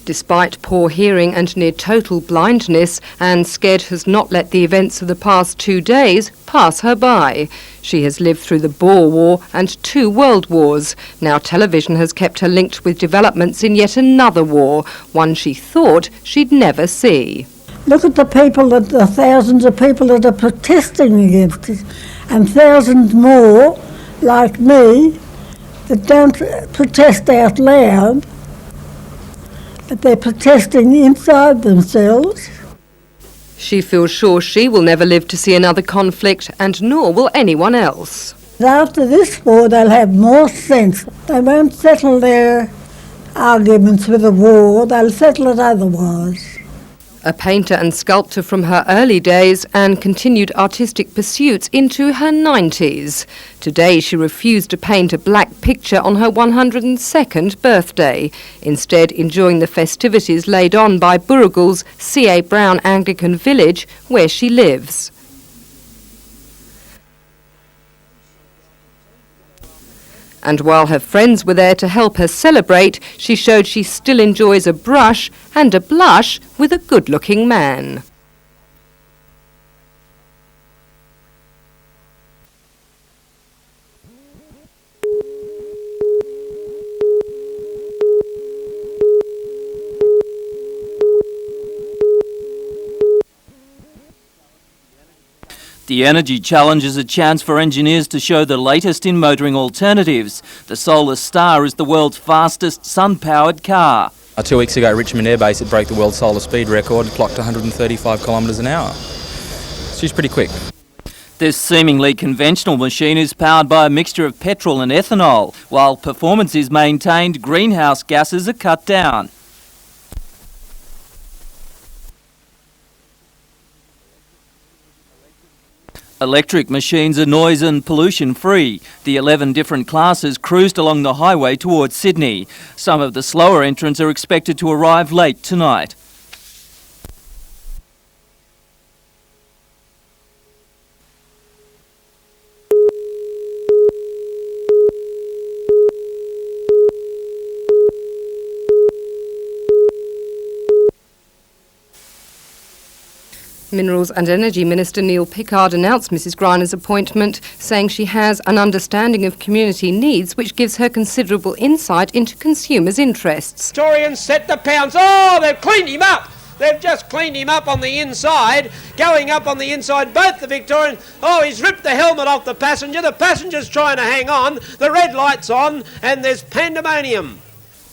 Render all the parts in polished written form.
Despite poor hearing and near total blindness, Anne Sked has not let the events of the past 2 days pass her by. She has lived through the Boer War and 2 world wars. Now television has kept her linked with developments in yet another war, one she thought she'd never see. Look at the thousands of people that are protesting against it, and thousands more, like me, that don't protest out loud, but they're protesting inside themselves. She feels sure she will never live to see another conflict, and nor will anyone else. After this war, they'll have more sense. They won't settle their arguments with a war, they'll settle it otherwise. A painter and sculptor from her early days, Anne continued artistic pursuits into her 90s. Today she refused to paint a black picture on her 102nd birthday, instead enjoying the festivities laid on by Burragul's C.A. Brown Anglican Village, where she lives. And while her friends were there to help her celebrate, she showed she still enjoys a brush and a blush with a good-looking man. The Energy Challenge is a chance for engineers to show the latest in motoring alternatives. The Solar Star is the world's fastest sun-powered car. 2 weeks ago at Richmond Air Base, it broke the world solar speed record, clocked 135 kilometres an hour. She's pretty quick. This seemingly conventional machine is powered by a mixture of petrol and ethanol. While performance is maintained, greenhouse gases are cut down. Electric machines are noise and pollution free. The 11 different classes cruised along the highway towards Sydney. Some of the slower entrants are expected to arrive late tonight. Minerals and Energy Minister Neil Pickard announced Mrs Griner's appointment, saying she has an understanding of community needs which gives her considerable insight into consumers' interests. Victorians set the pounds. Oh, they've cleaned him up. They've just cleaned him up on the inside, going up on the inside, both the Victorians. Oh, he's ripped the helmet off the passenger. The passenger's trying to hang on. The red light's on, and there's pandemonium.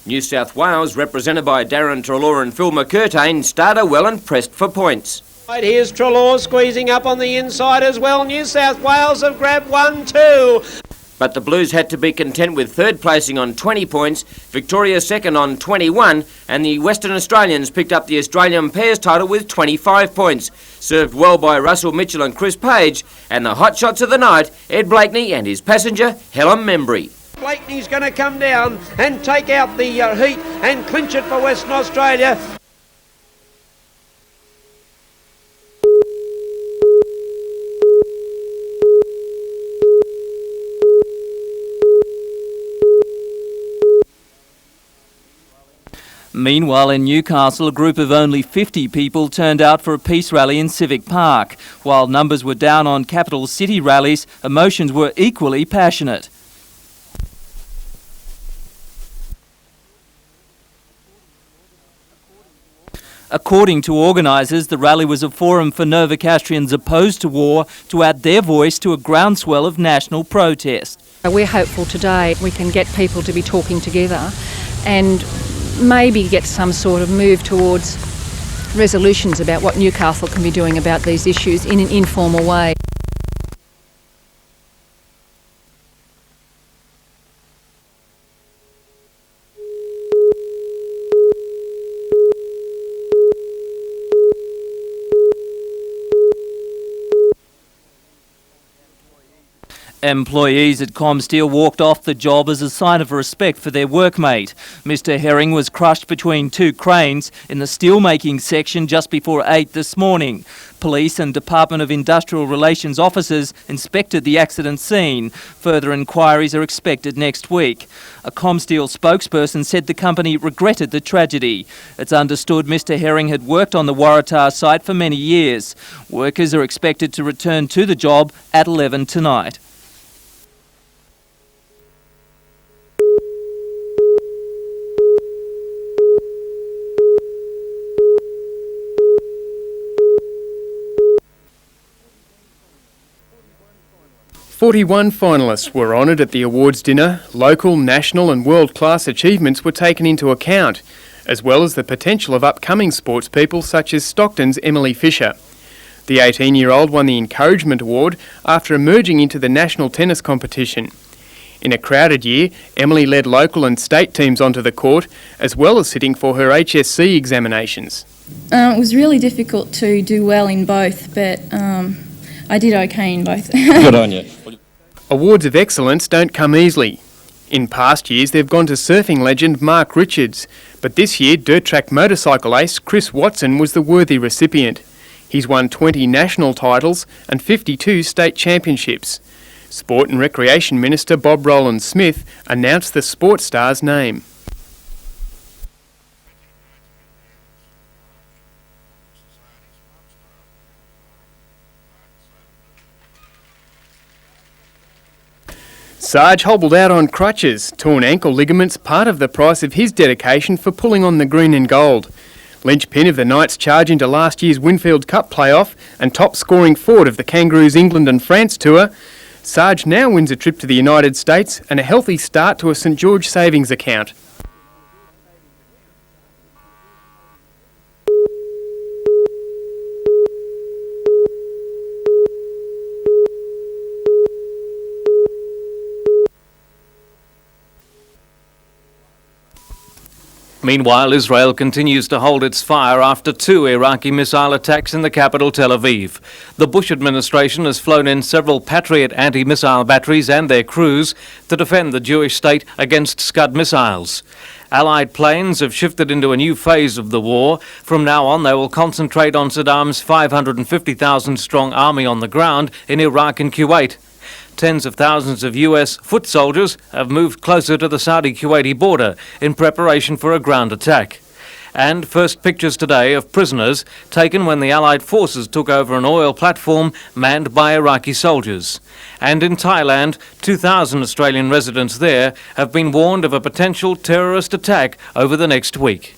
New South Wales, represented by Darren Treloar and Phil McCurtain, started well and pressed for points. Right, here's Treloar squeezing up on the inside as well. New South Wales have grabbed 1-2. But the Blues had to be content with third placing on 20 points, Victoria second on 21, and the Western Australians picked up the Australian pairs title with 25 points. Served well by Russell Mitchell and Chris Page, and the hot shots of the night, Ed Blakeney and his passenger, Helen Membry. Blakeney's going to come down and take out the heat and clinch it for Western Australia. Meanwhile, in Newcastle, a group of only 50 people turned out for a peace rally in Civic Park. While numbers were down on capital city rallies, emotions were equally passionate. According to organisers, the rally was a forum for Novocastrians opposed to war to add their voice to a groundswell of national protest. We're hopeful today we can get people to be talking together and maybe get some sort of move towards resolutions about what Newcastle can be doing about these issues in an informal way. Employees at ComSteel walked off the job as a sign of respect for their workmate. Mr Herring was crushed between two cranes in the steelmaking section just before 8 this morning. Police and Department of Industrial Relations officers inspected the accident scene. Further inquiries are expected next week. A ComSteel spokesperson said the company regretted the tragedy. It's understood Mr Herring had worked on the Waratah site for many years. Workers are expected to return to the job at 11 tonight. "41 finalists were honoured at the awards dinner. Local, national and world-class achievements were taken into account, as well as the potential of upcoming sportspeople such as Stockton's Emily Fisher. The 18-year-old won the Encouragement Award after emerging into the national tennis competition. In a crowded year, Emily led local and state teams onto the court, as well as sitting for her HSC examinations. It was really difficult to do well in both, but I did okay in both. Good on you. Awards of excellence don't come easily. In past years, they've gone to surfing legend Mark Richards, but this year, dirt track motorcycle ace Chris Watson was the worthy recipient. He's won 20 national titles and 52 state championships. Sport and Recreation Minister Bob Rowland-Smith announced the sports star's name. Sarge hobbled out on crutches, torn ankle ligaments, part of the price of his dedication for pulling on the green and gold. Linchpin of the Knights' charge into last year's Winfield Cup playoff and top scoring forward of the Kangaroos' England and France tour, Sarge now wins a trip to the United States and a healthy start to a St George savings account. Meanwhile, Israel continues to hold its fire after 2 Iraqi missile attacks in the capital, Tel Aviv. The Bush administration has flown in several Patriot anti-missile batteries and their crews to defend the Jewish state against Scud missiles. Allied planes have shifted into a new phase of the war. From now on, they will concentrate on Saddam's 550,000-strong army on the ground in Iraq and Kuwait. Tens of thousands of US foot soldiers have moved closer to the Saudi-Kuwaiti border in preparation for a ground attack. And first pictures today of prisoners taken when the Allied forces took over an oil platform manned by Iraqi soldiers. And in Thailand, 2,000 Australian residents there have been warned of a potential terrorist attack over the next week.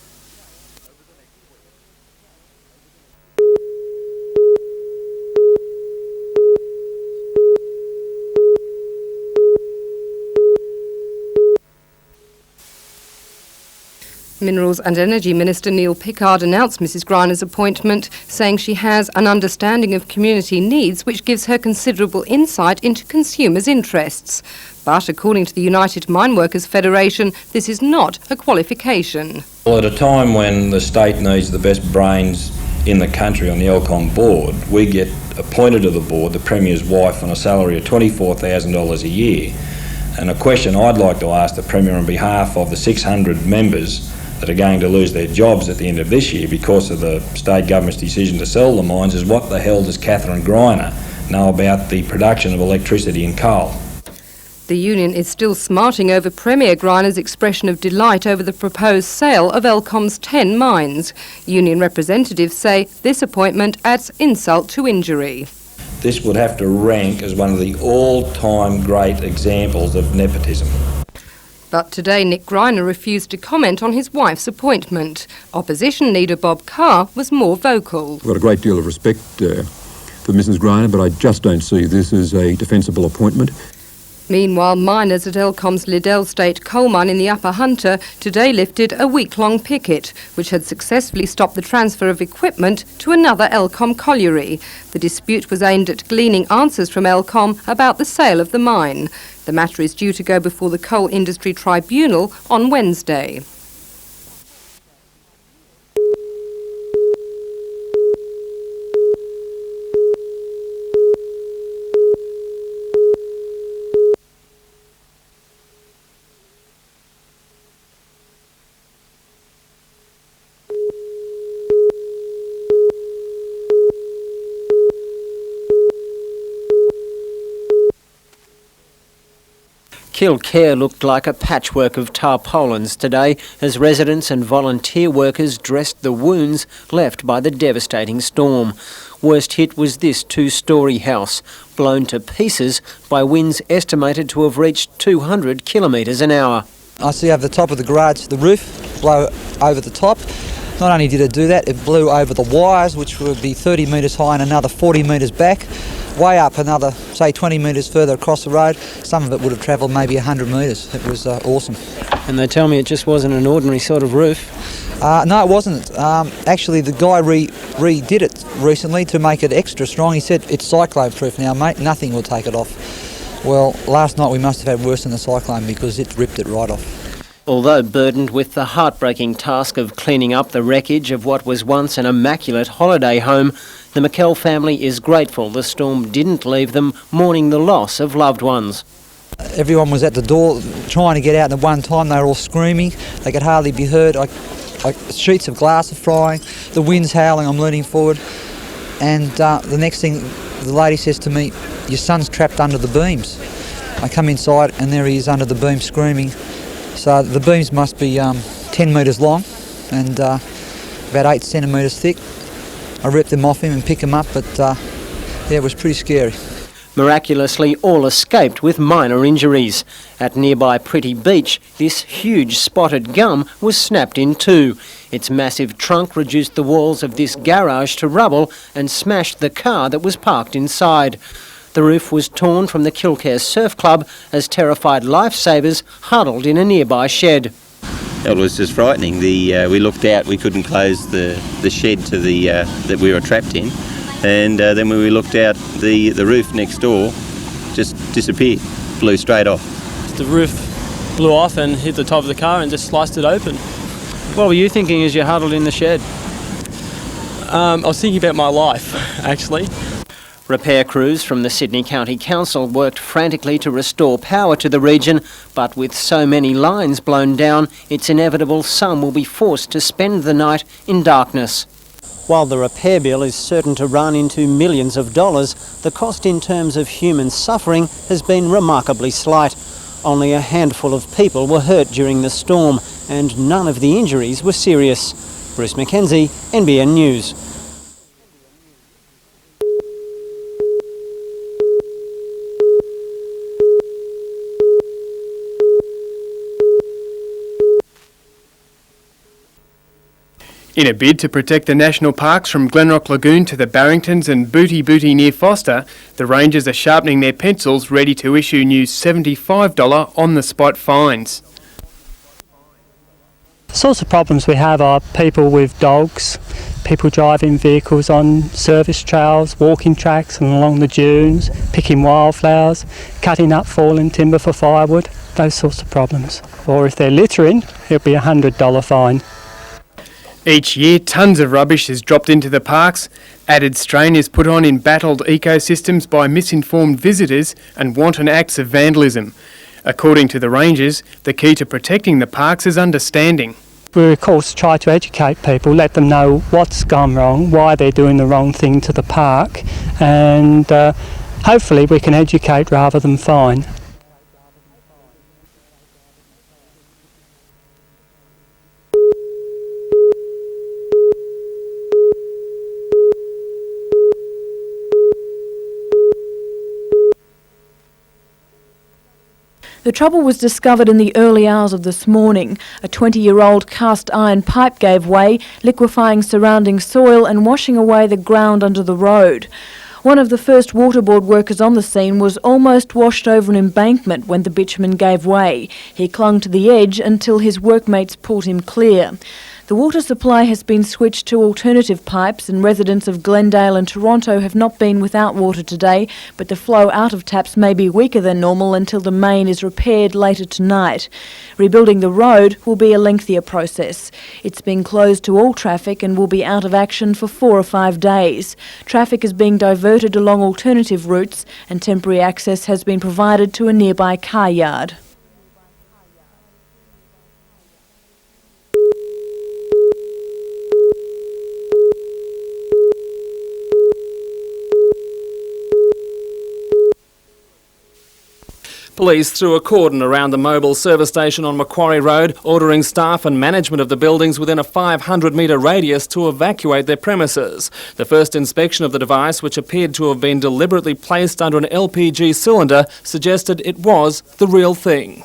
Minerals and Energy Minister Neil Pickard announced Mrs Griner's appointment, saying she has an understanding of community needs which gives her considerable insight into consumers' interests. But according to the United Mine Workers Federation, this is not a qualification. Well, at a time when the state needs the best brains in the country on the ELCOM board, we get appointed to the board, the Premier's wife, on a salary of $24,000 a year. And a question I'd like to ask the Premier on behalf of the 600 members that are going to lose their jobs at the end of this year because of the state government's decision to sell the mines is what the hell does Catherine Griner know about the production of electricity and coal? The union is still smarting over Premier Griner's expression of delight over the proposed sale of ELCOM's 10 mines. Union representatives say this appointment adds insult to injury. This would have to rank as one of the all-time great examples of nepotism. But today Nick Griner refused to comment on his wife's appointment. Opposition leader Bob Carr was more vocal. I've got a great deal of respect for Mrs Griner, but I just don't see this as a defensible appointment. Meanwhile, miners at ELCOM's Liddell State coal mine in the Upper Hunter today lifted a week-long picket, which had successfully stopped the transfer of equipment to another ELCOM colliery. The dispute was aimed at gleaning answers from ELCOM about the sale of the mine. The matter is due to go before the Coal Industry Tribunal on Wednesday. Kilcare looked like a patchwork of tarpaulins today as residents and volunteer workers dressed the wounds left by the devastating storm. Worst hit was this two-storey house, blown to pieces by winds estimated to have reached 200 kilometres an hour. I see over the top of the garage, the roof blow over the top. Not only did it do that, it blew over the wires, which would be 30 metres high and another 40 metres back, way up another, say, 20 metres further across the road. Some of it would have travelled maybe 100 metres. It was awesome. And they tell me it just wasn't an ordinary sort of roof. No, it wasn't. Actually, the guy redid it recently to make it extra strong. He said it's cyclone-proof now, mate. Nothing will take it off. Well, last night we must have had worse than the cyclone because it ripped it right off. Although burdened with the heartbreaking task of cleaning up the wreckage of what was once an immaculate holiday home, the McKell family is grateful the storm didn't leave them mourning the loss of loved ones. Everyone was at the door trying to get out, and at one time they were all screaming. They could hardly be heard. Sheets of glass are flying, the wind's howling, I'm leaning forward. And the next thing, the lady says to me, "Your son's trapped under the beams." I come inside and there he is under the beam screaming. So the beams must be 10 metres long and about 8 centimetres thick. I ripped them off him and picked him up, but yeah, it was pretty scary. Miraculously, all escaped with minor injuries. At nearby Pretty Beach, this huge spotted gum was snapped in two. Its massive trunk reduced the walls of this garage to rubble and smashed the car that was parked inside. The roof was torn from the Kilcare Surf Club as terrified lifesavers huddled in a nearby shed. It was just frightening. We looked out, we couldn't close the shed to the that we were trapped in. And then when we looked out, the roof next door just disappeared, blew straight off. The roof blew off and hit the top of the car and just sliced it open. What were you thinking as you huddled in the shed? I was thinking about my life, actually. Repair crews from the Sydney County Council worked frantically to restore power to the region, but with so many lines blown down, it's inevitable some will be forced to spend the night in darkness. While the repair bill is certain to run into millions of dollars, the cost in terms of human suffering has been remarkably slight. Only a handful of people were hurt during the storm, and none of the injuries were serious. Bruce Mackenzie, NBN News. In a bid to protect the national parks from Glenrock Lagoon to the Barringtons and Booty Booty near Foster, the rangers are sharpening their pencils, ready to issue new $75 on-the-spot fines. The sorts of problems we have are people with dogs, people driving vehicles on service trails, walking tracks and along the dunes, picking wildflowers, cutting up fallen timber for firewood, those sorts of problems. Or if they're littering, it'll be a $100 fine. Each year, tons of rubbish is dropped into the parks. Added strain is put on embattled ecosystems by misinformed visitors and wanton acts of vandalism. According to the rangers, the key to protecting the parks is understanding. We, of course, try to educate people, let them know what's gone wrong, why they're doing the wrong thing to the park, and hopefully we can educate rather than fine. The trouble was discovered in the early hours of this morning. A 20-year-old cast iron pipe gave way, liquefying surrounding soil and washing away the ground under the road. One of the first waterboard workers on the scene was almost washed over an embankment when the bitumen gave way. He clung to the edge until his workmates pulled him clear. The water supply has been switched to alternative pipes, and residents of Glendale and Toronto have not been without water today, but the flow out of taps may be weaker than normal until the main is repaired later tonight. Rebuilding the road will be a lengthier process. It's been closed to all traffic and will be out of action for 4 or 5 days. Traffic is being diverted along alternative routes, and temporary access has been provided to a nearby car yard. Police threw a cordon around the mobile service station on Macquarie Road, ordering staff and management of the buildings within a 500-metre radius to evacuate their premises. The first inspection of the device, which appeared to have been deliberately placed under an LPG cylinder, suggested it was the real thing.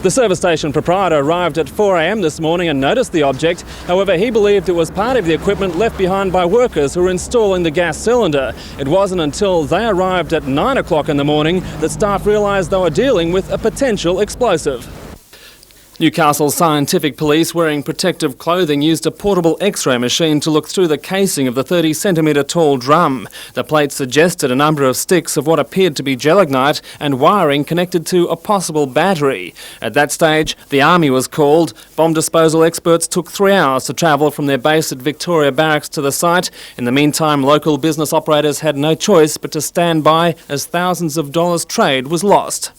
The service station proprietor arrived at 4 a.m. this morning and noticed the object. However, he believed it was part of the equipment left behind by workers who were installing the gas cylinder. It wasn't until they arrived at 9 o'clock in the morning that staff realised they were dealing with a potential explosive. Newcastle Scientific Police, wearing protective clothing, used a portable X-ray machine to look through the casing of the 30-centimetre tall drum. The plate suggested a number of sticks of what appeared to be gelignite and wiring connected to a possible battery. At that stage, the Army was called. Bomb disposal experts took 3 hours to travel from their base at Victoria Barracks to the site. In the meantime, local business operators had no choice but to stand by as thousands of dollars trade was lost.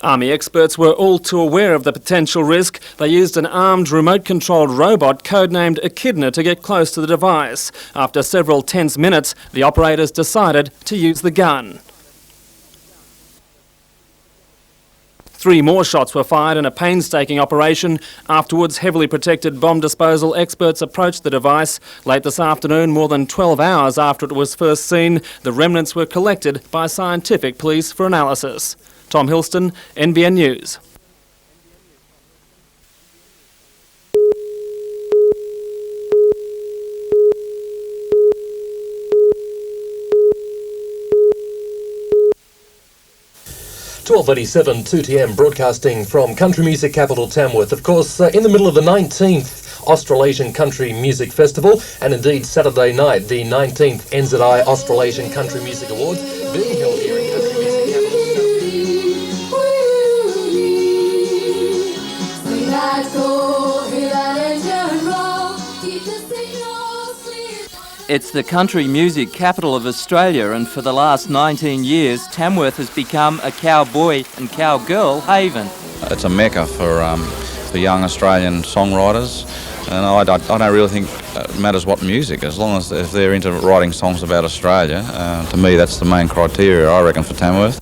Army experts were all too aware of the potential risk. They used an armed remote-controlled robot codenamed Echidna to get close to the device. After several tense minutes, the operators decided to use the gun. 3 more shots were fired in a painstaking operation. Afterwards, heavily protected bomb disposal experts approached the device. Late this afternoon, more than 12 hours after it was first seen, the remnants were collected by Scientific Police for analysis. Tom Hilston, NBN News. .12:87 2TM, broadcasting from country music capital Tamworth. Of course, in the middle of the 19th Australasian Country Music Festival, and indeed Saturday night, the 19th NZI Australasian Country Music Awards, being held here in country music capital. It's the country music capital of Australia, and for the last 19 years, Tamworth has become a cowboy and cowgirl haven. It's a mecca for young Australian songwriters, and I don't really think it matters what music, as long as if they're into writing songs about Australia. To me, that's the main criteria, I reckon, for Tamworth.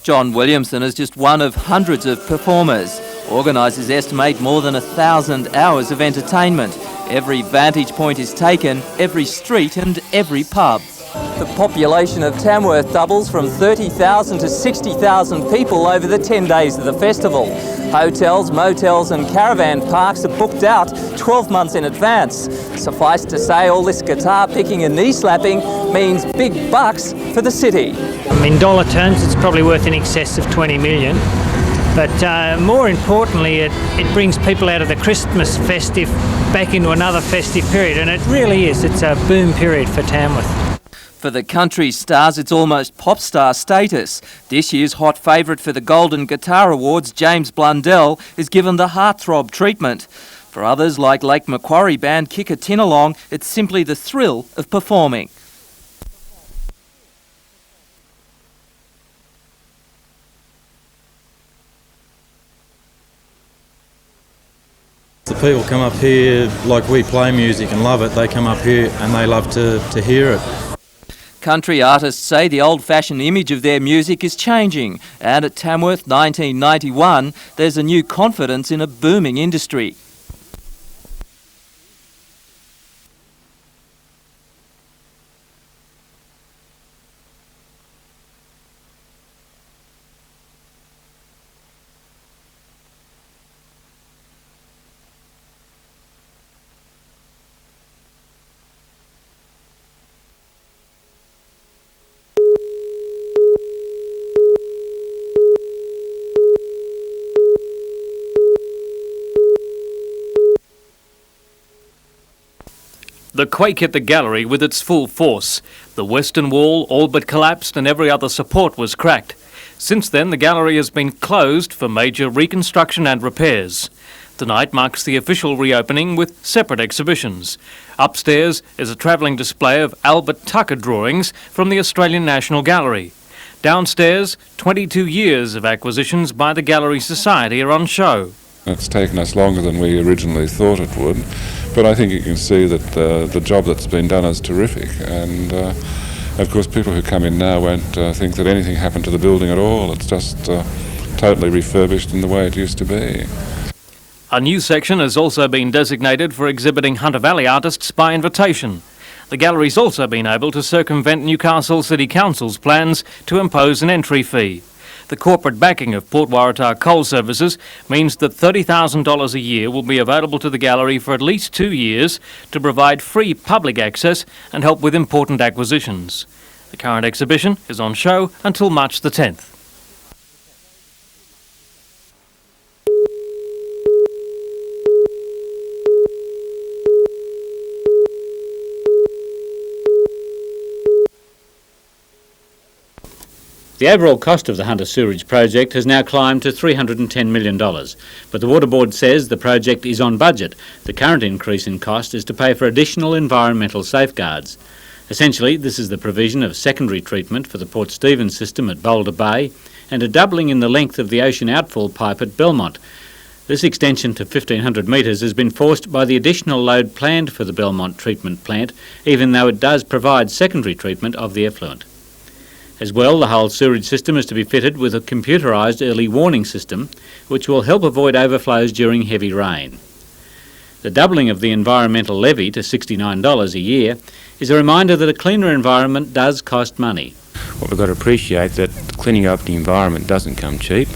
John Williamson is just one of hundreds of performers. Organisers estimate more than 1,000 hours of entertainment. Every vantage point is taken, every street and every pub. The population of Tamworth doubles from 30,000 to 60,000 people over the 10 days of the festival. Hotels, motels and caravan parks are booked out 12 months in advance. Suffice to say, all this guitar picking and knee slapping means big bucks for the city. In dollar terms, it's probably worth in excess of 20 million. But more importantly, it brings people out of the Christmas festive back into another festive period, and it really is. It's a boom period for Tamworth. For the country stars, it's almost pop star status. This year's hot favourite for the Golden Guitar Awards, James Blundell, is given the heartthrob treatment. For others, like Lake Macquarie band Kick a Tin Along, it's simply the thrill of performing. The people come up here, like we play music and love it, they come up here and they love to hear it. Country artists say the old-fashioned image of their music is changing, and at Tamworth 1991 there's a new confidence in a booming industry. The quake hit the gallery with its full force. The western wall all but collapsed and every other support was cracked. Since then, the gallery has been closed for major reconstruction and repairs. Tonight marks the official reopening with separate exhibitions. Upstairs is a travelling display of Albert Tucker drawings from the Australian National Gallery. Downstairs, 22 years of acquisitions by the Gallery Society are on show. It's taken us longer than we originally thought it would, but I think you can see that the job that's been done is terrific, and of course people who come in now won't think that anything happened to the building at all. It's just totally refurbished in the way it used to be. A new section has also been designated for exhibiting Hunter Valley artists by invitation. The gallery's also been able to circumvent Newcastle City Council's plans to impose an entry fee. The corporate backing of Port Waratah Coal Services means that $30,000 a year will be available to the gallery for at least 2 years to provide free public access and help with important acquisitions. The current exhibition is on show until March the 10th. The overall cost of the Hunter Sewerage project has now climbed to $310 million, but the Water Board says the project is on budget. The current increase in cost is to pay for additional environmental safeguards. Essentially, this is the provision of secondary treatment for the Port Stephens system at Boulder Bay and a doubling in the length of the ocean outfall pipe at Belmont. This extension to 1,500 metres has been forced by the additional load planned for the Belmont treatment plant, even though it does provide secondary treatment of the effluent. As well, the whole sewerage system is to be fitted with a computerised early warning system, which will help avoid overflows during heavy rain. The doubling of the environmental levy to $69 a year is a reminder that a cleaner environment does cost money. What we've got to appreciate that cleaning up the environment doesn't come cheap,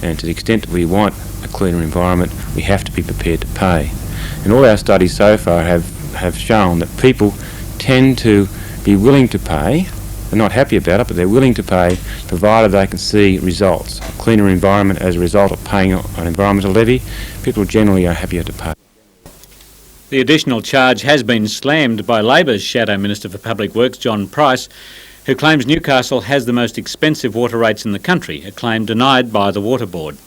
and to the extent that we want a cleaner environment, we have to be prepared to pay. And all our studies so far have shown that people tend to be willing to pay. They're not happy about it, but they're willing to pay, provided they can see results. A cleaner environment as a result of paying an environmental levy, people generally are happier to pay. The additional charge has been slammed by Labor's Shadow Minister for Public Works, John Price, who claims Newcastle has the most expensive water rates in the country, a claim denied by the Water Board.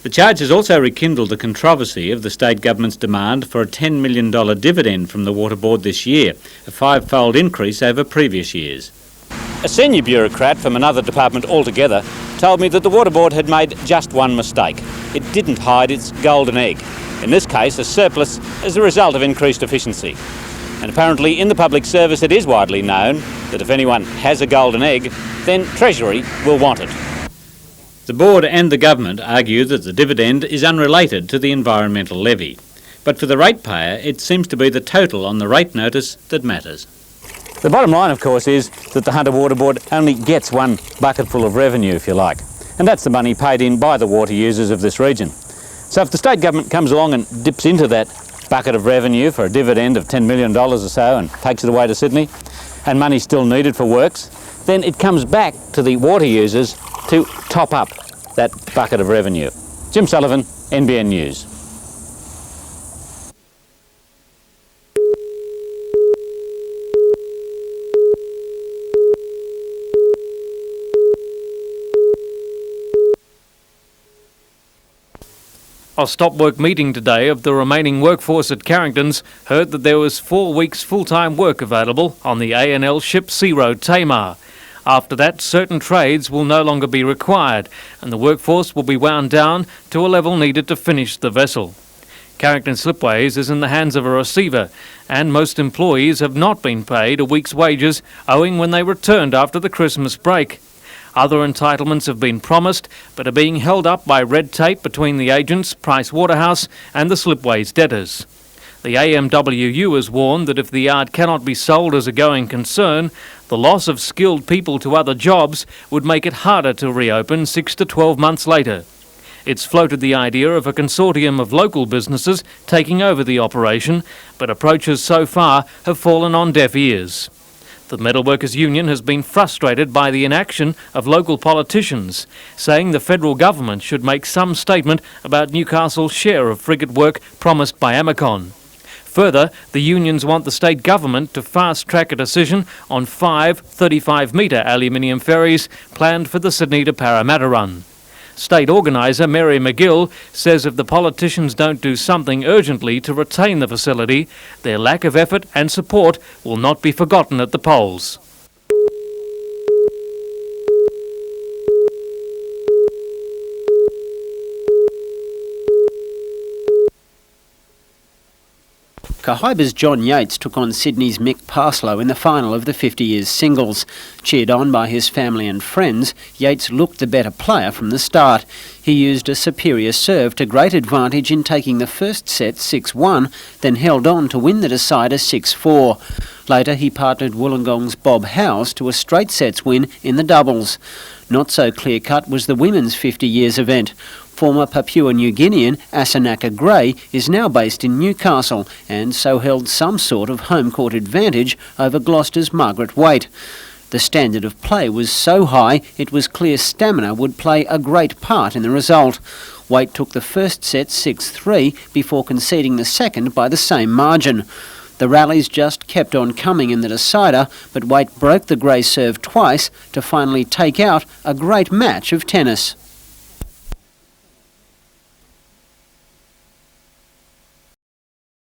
The charge has also rekindled the controversy of the state government's demand for a $10 million dividend from the Water Board this year, a 5-fold increase over previous years. A senior bureaucrat from another department altogether told me that the Water Board had made just one mistake. It didn't hide its golden egg. In this case, a surplus as a result of increased efficiency. And apparently in the public service it is widely known that if anyone has a golden egg, then Treasury will want it. The Board and the Government argue that the dividend is unrelated to the environmental levy. But for the ratepayer, it seems to be the total on the rate notice that matters. The bottom line, of course, is that the Hunter Water Board only gets one bucketful of revenue, if you like, and that's the money paid in by the water users of this region. So if the state government comes along and dips into that bucket of revenue for a dividend of $10 million or so and takes it away to Sydney, and money's still needed for works, then it comes back to the water users to top up that bucket of revenue. Jim Sullivan, NBN News. A stop-work meeting today of the remaining workforce at Carrington's heard that there was 4 weeks full-time work available on the ANL ship Sea Road Tamar. After that, certain trades will no longer be required and the workforce will be wound down to a level needed to finish the vessel. Carrington Slipways is in the hands of a receiver and most employees have not been paid a week's wages owing when they returned after the Christmas break. Other entitlements have been promised, but are being held up by red tape between the agents, Price Waterhouse, and the Slipways debtors. The AMWU has warned that if the yard cannot be sold as a going concern, the loss of skilled people to other jobs would make it harder to reopen 6 to 12 months later. It's floated the idea of a consortium of local businesses taking over the operation, but approaches so far have fallen on deaf ears. The Metalworkers Union has been frustrated by the inaction of local politicians, saying the federal government should make some statement about Newcastle's share of frigate work promised by Amacon. Further, the unions want the state government to fast-track a decision on 5 35-metre aluminium ferries planned for the Sydney to Parramatta run. State organiser Mary McGill says if the politicians don't do something urgently to retain the facility, their lack of effort and support will not be forgotten at the polls. Cahaiba's John Yates took on Sydney's Mick Parslow in the final of the 50 Years singles. Cheered on by his family and friends, Yates looked the better player from the start. He used a superior serve to great advantage in taking the first set 6-1, then held on to win the decider 6-4. Later he partnered Wollongong's Bob Howes to a straight sets win in the doubles. Not so clear-cut was the women's 50 Years event. Former Papua New Guinean Asanaka Gray is now based in Newcastle and so held some sort of home court advantage over Gloucester's Margaret Waite. The standard of play was so high it was clear stamina would play a great part in the result. Waite took the first set 6-3 before conceding the second by the same margin. The rallies just kept on coming in the decider, but Waite broke the Gray serve twice to finally take out a great match of tennis.